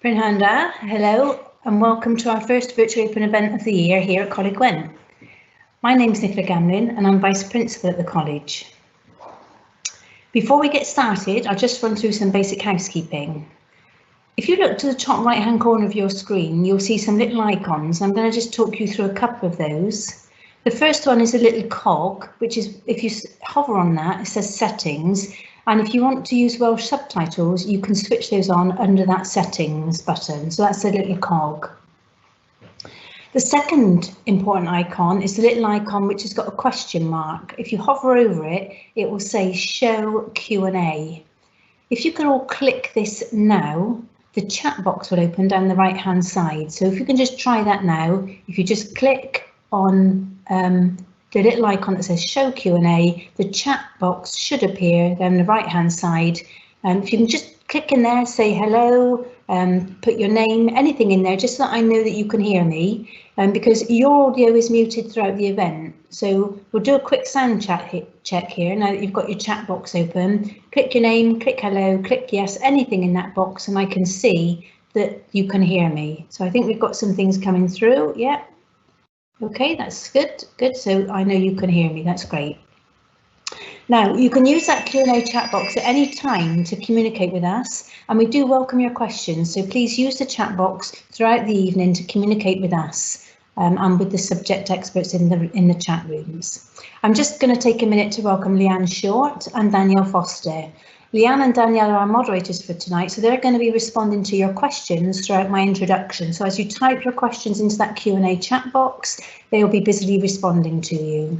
Brynhanda, hello and welcome to our first virtual open event of the year here at Coleg Gwent. My name is Nicola Gamlin and I'm Vice Principal at the college. Before we get started, I'll just run through some basic housekeeping. If you look to the top right hand corner of your screen, you'll see some little icons. I'm going to just talk you through a couple of those. The first one is a little cog, which is, if you hover on that, it says settings. And if you want to use Welsh subtitles, you can switch those on under that settings button. So that's a little cog. The second important icon is the little icon which has got a question mark. If you hover over it, it will say show Q&A. If you can all click this now, the chat box will open down the right hand side. So if you can just try that now, if you just click on the little icon that says show Q&A, the chat box should appear down the right hand side. If you can just click in there, say hello, put your name, anything in there, just so that I know that you can hear me, because your audio is muted throughout the event. So we'll do a quick sound check here now that you've got your chat box open. Click your name, click hello, click yes, anything in that box, and I can see that you can hear me. So I think we've got some things coming through. Yeah. Okay, that's good. Good. So I know you can hear me. That's great. Now you can use that Q&A chat box at any time to communicate with us, and we do welcome your questions. So please use the chat box throughout the evening to communicate with us and with the subject experts in the chat rooms. I'm just going to take a minute to welcome Leanne Short and Danielle Foster. Leanne and Danielle are our moderators for tonight, so they're going to be responding to your questions throughout my introduction. So as you type your questions into that Q&A chat box, they will be busily responding to you.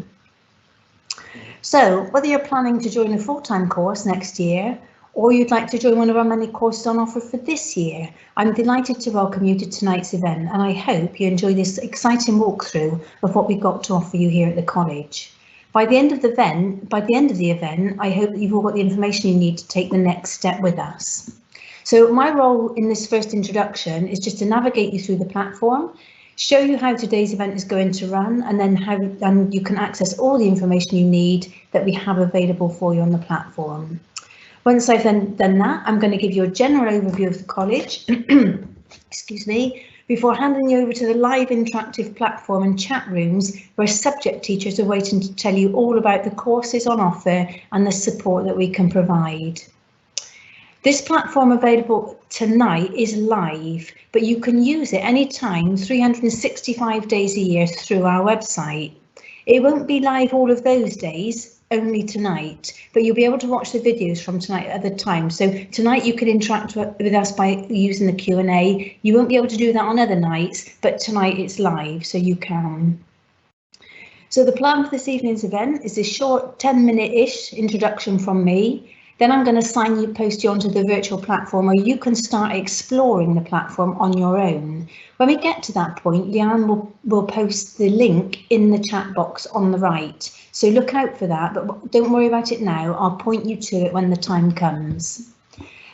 So whether you're planning to join a full-time course next year, or you'd like to join one of our many courses on offer for this year, I'm delighted to welcome you to tonight's event, and I hope you enjoy this exciting walkthrough of what we've got to offer you here at the college. By the end of the event, I hope that you've all got the information you need to take the next step with us. So my role in this first introduction is just to navigate you through the platform, show you how today's event is going to run, and then how you can access all the information you need that we have available for you on the platform. Once I've done that, I'm going to give you a general overview of the college, excuse me, before handing you over to the live interactive platform and chat rooms where subject teachers are waiting to tell you all about the courses on offer and the support that we can provide. This platform available tonight is live, but you can use it anytime, 365 days a year through our website. It won't be live all of those days, only tonight, but you'll be able to watch the videos from tonight at other times. So tonight you can interact with us by using the Q&A. You won't be able to do that on other nights, but tonight it's live, so you can. So the plan for this evening's event is a short 10-minute-ish introduction from me. Then I'm going to post you onto the virtual platform where you can start exploring the platform on your own. When we get to that point, Leanne will post the link in the chat box on the right. So look out for that, but don't worry about it now. I'll point you to it when the time comes.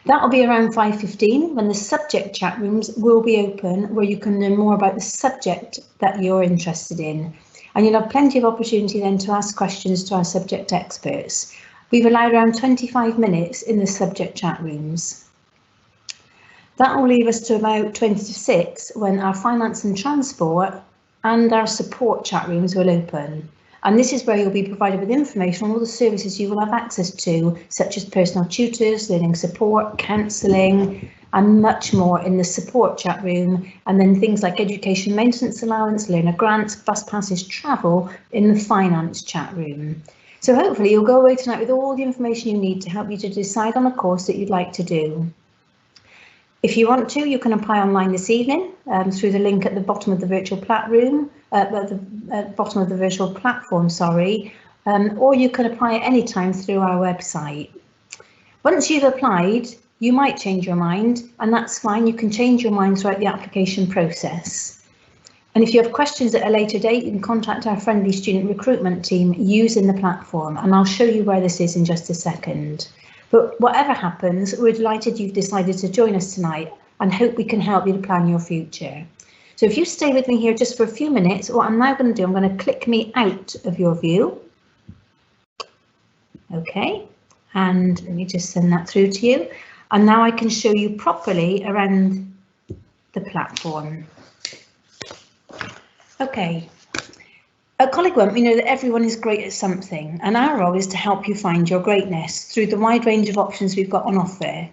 That will be around 5:15 when the subject chat rooms will be open, where you can learn more about the subject that you're interested in. And you'll have plenty of opportunity then to ask questions to our subject experts. We've allowed around 25 minutes in the subject chat rooms. That will leave us to about 26 when our finance and transport and our support chat rooms will open. And this is where you'll be provided with information on all the services you will have access to, such as personal tutors, learning support, counselling, and much more in the support chat room. And then things like education maintenance allowance, learner grants, bus passes, travel in the finance chat room. So hopefully you'll go away tonight with all the information you need to help you to decide on a course that you'd like to do. If you want to, you can apply online this evening through the link at the bottom of the virtual platform, or you can apply at any time through our website. Once you've applied, you might change your mind, and that's fine. You can change your mind throughout the application process. And if you have questions at a later date, you can contact our friendly student recruitment team using the platform, and I'll show you where this is in just a second. But whatever happens, we're delighted you've decided to join us tonight and hope we can help you to plan your future. So if you stay with me here just for a few minutes, what I'm now going to do, I'm going to click me out of your view. Okay, and let me just send that through to you. And now I can show you properly around the platform. Okay. At Coleg Gwent, we know that everyone is great at something, and our role is to help you find your greatness through the wide range of options we've got on offer.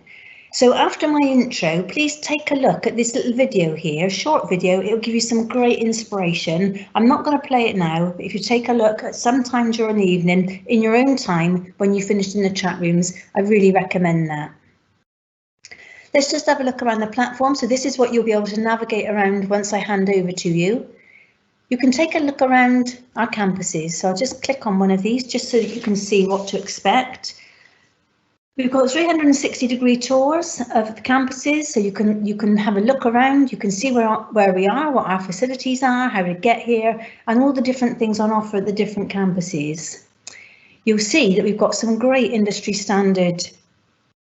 So after my intro, please take a look at this little video here, short video. It'll give you some great inspiration. I'm not going to play it now, but if you take a look at some time during the evening, in your own time, when you finished in the chat rooms, I really recommend that. Let's just have a look around the platform. So this is what you'll be able to navigate around once I hand over to you. You can take a look around our campuses. So I'll just click on one of these just so that you can see what to expect. We've got 360-degree tours of the campuses, so you can have a look around. You can see where we are, what our facilities are, how to get here, and all the different things on offer at the different campuses. You'll see that we've got some great industry standard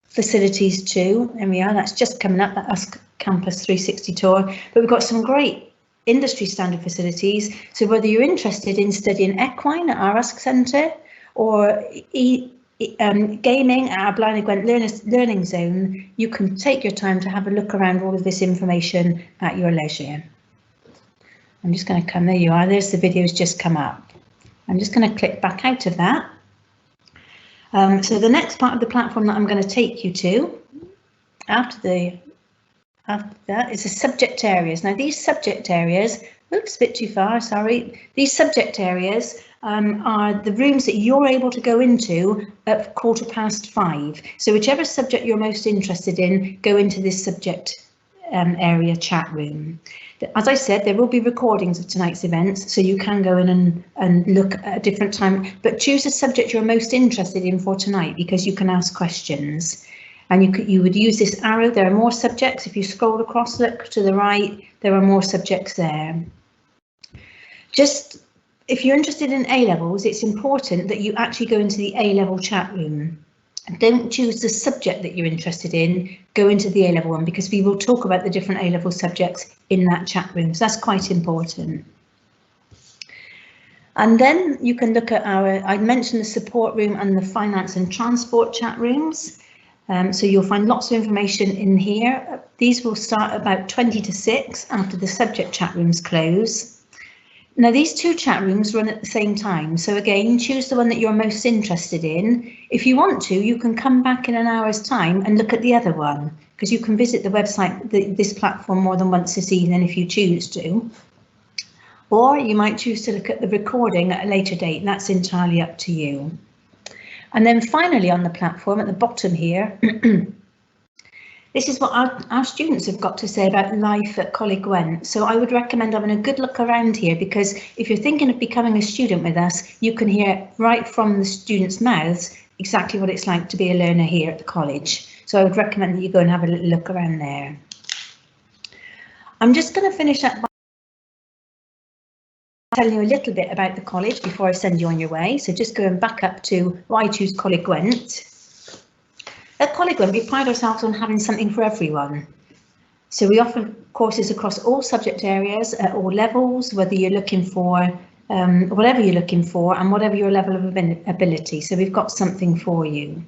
facilities too. There we are. That's just coming up, that USC Campus 360 tour. But we've got some great industry standard facilities. So whether you're interested in studying equine at our USC Centre or gaming at our Gweminar Gwent Learning Zone, you can take your time to have a look around all of this information at your leisure. I'm just going to come, there you are, there's the video's just come up. I'm just going to click back out of that. So the next part of the platform that I'm going to take you to after that is the subject areas. Now these subject areas, oops, a bit too far, sorry. These subject areas are the rooms that you're able to go into at 5:15. So whichever subject you're most interested in, go into this subject area chat room. As I said, there will be recordings of tonight's events, so you can go in and look at a different time, but choose a subject you're most interested in for tonight because you can ask questions. And you would use this arrow. There are more subjects. If you scroll across, look to the right, there are more subjects there. Just if you're interested in A-levels, it's important that you actually go into the A-level chat room. Don't choose the subject that you're interested in, go into the A-level one, because we will talk about the different A-level subjects in that chat room. So that's quite important. And then you can look at I mentioned the support room and the finance and transport chat rooms. So you'll find lots of information in here. These will start about 20 to 6 after the subject chat rooms close. Now these two chat rooms run at the same time, so again choose the one that you're most interested in. If you want to, you can come back in an hour's time and look at the other one, because you can visit the website, this platform, more than once this evening if you choose to. Or you might choose to look at the recording at a later date, and that's entirely up to you. And then finally on the platform at the bottom here, this is what our students have got to say about life at Coleg Gwent. So I would recommend having a good look around here, because if you're thinking of becoming a student with us, you can hear right from the students' mouths exactly what it's like to be a learner here at the college. So I would recommend that you go and have a little look around there. I'm just going to finish up by telling you a little bit about the college before I send you on your way. So just going back up to why choose Coleg Gwent. At Coleg Gwent, we pride ourselves on having something for everyone. So we offer courses across all subject areas at all levels, whether you're looking for whatever you're looking for and whatever your level of ability. So we've got something for you.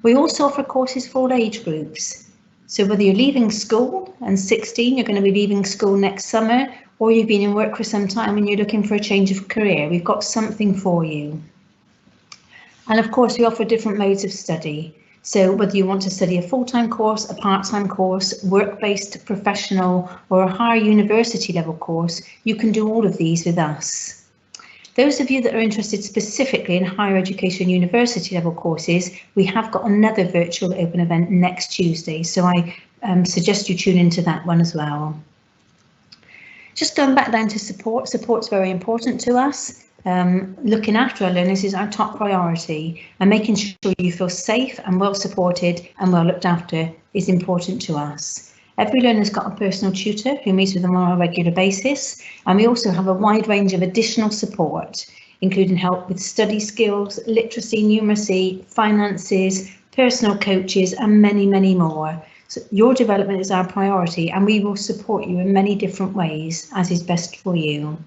We also offer courses for all age groups. So whether you're leaving school and 16, you're going to be leaving school next summer, or you've been in work for some time and you're looking for a change of career, we've got something for you. And of course, we offer different modes of study. So whether you want to study a full-time course, a part-time course, work-based, professional, or a higher university level course, you can do all of these with us. Those of you that are interested specifically in higher education university level courses, we have got another virtual open event next Tuesday, so I suggest you tune into that one as well. Just going back down to support, support's very important to us. Looking after our learners is our top priority, and making sure you feel safe and well supported and well looked after is important to us. Every learner's got a personal tutor who meets with them on a regular basis, and we also have a wide range of additional support, including help with study skills, literacy, numeracy, finances, personal coaches, and many, many more. So your development is our priority, and we will support you in many different ways as is best for you.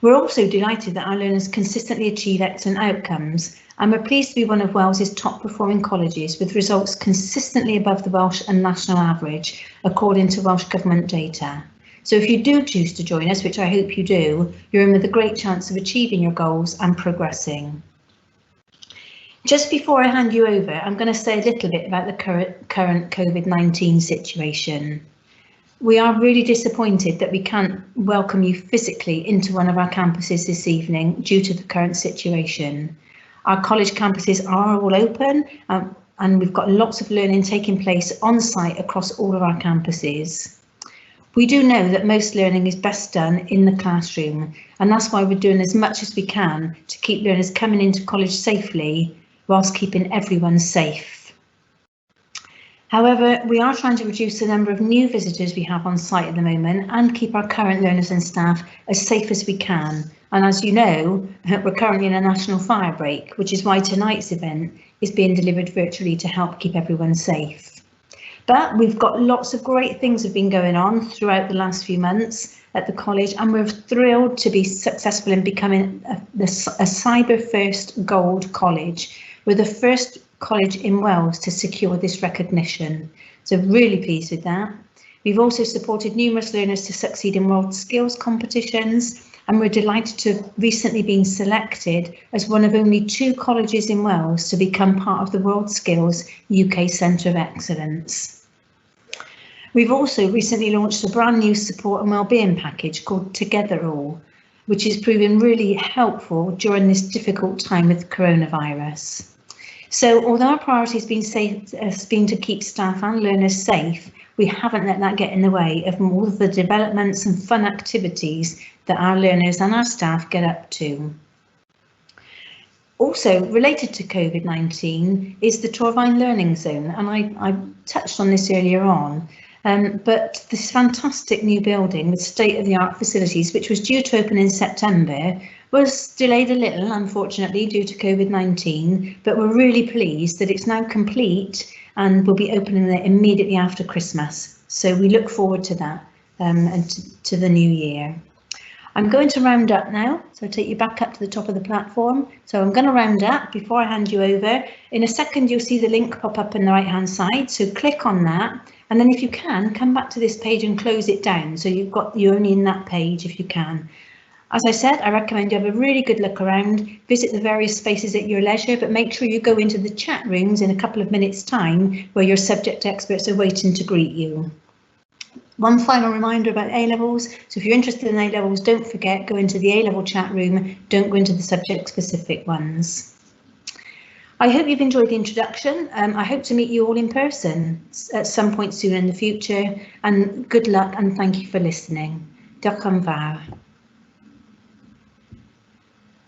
We're also delighted that our learners consistently achieve excellent outcomes, and we're pleased to be one of Wales's top performing colleges with results consistently above the Welsh and national average, according to Welsh Government data. So if you do choose to join us, which I hope you do, you're in with a great chance of achieving your goals and progressing. Just before I hand you over, I'm going to say a little bit about the current COVID-19 situation. We are really disappointed that we can't welcome you physically into one of our campuses this evening due to the current situation. Our college campuses are all open and we've got lots of learning taking place on site across all of our campuses. We do know that most learning is best done in the classroom, and that's why we're doing as much as we can to keep learners coming into college safely whilst keeping everyone safe. However, we are trying to reduce the number of new visitors we have on site at the moment and keep our current learners and staff as safe as we can. And as you know, we're currently in a national fire break, which is why tonight's event is being delivered virtually to help keep everyone safe. But we've got lots of great things have been going on throughout the last few months at the college, and we're thrilled to be successful in becoming a Cyber First Gold College. We're the first college in Wales to secure this recognition, so really pleased with that. We've also supported numerous learners to succeed in world skills competitions, and we're delighted to have recently been selected as one of only 2 colleges in Wales to become part of the World Skills UK Centre of Excellence. We've also recently launched a brand new support and wellbeing package called Together All, which is proving really helpful during this difficult time with coronavirus. So although our priority has been to keep staff and learners safe, we haven't let that get in the way of all of the developments and fun activities that our learners and our staff get up to. Also related to COVID-19 is the Trwy Learning Zone, and I touched on this earlier on. But this fantastic new building with state-of-the-art facilities, which was due to open in September, was delayed a little, unfortunately, due to COVID-19, but we're really pleased that it's now complete and will be opening there immediately after Christmas. So we look forward to that and to the new year. I'm going to round up now, so I'll take you back up to the top of the platform. So I'm going to round up before I hand you over. In a second, you'll see the link pop up on the right-hand side, so click on that. And then if you can, come back to this page and close it down, so you're only in that page if you can. As I said, I recommend you have a really good look around, visit the various spaces at your leisure, but make sure you go into the chat rooms in a couple of minutes' time where your subject experts are waiting to greet you. One final reminder about A-levels, so if you're interested in A-levels, don't forget, go into the A-level chat room, don't go into the subject-specific ones. I hope you've enjoyed the introduction. I hope to meet you all in person at some point soon in the future, and good luck and thank you for listening. Diolch yn fawr.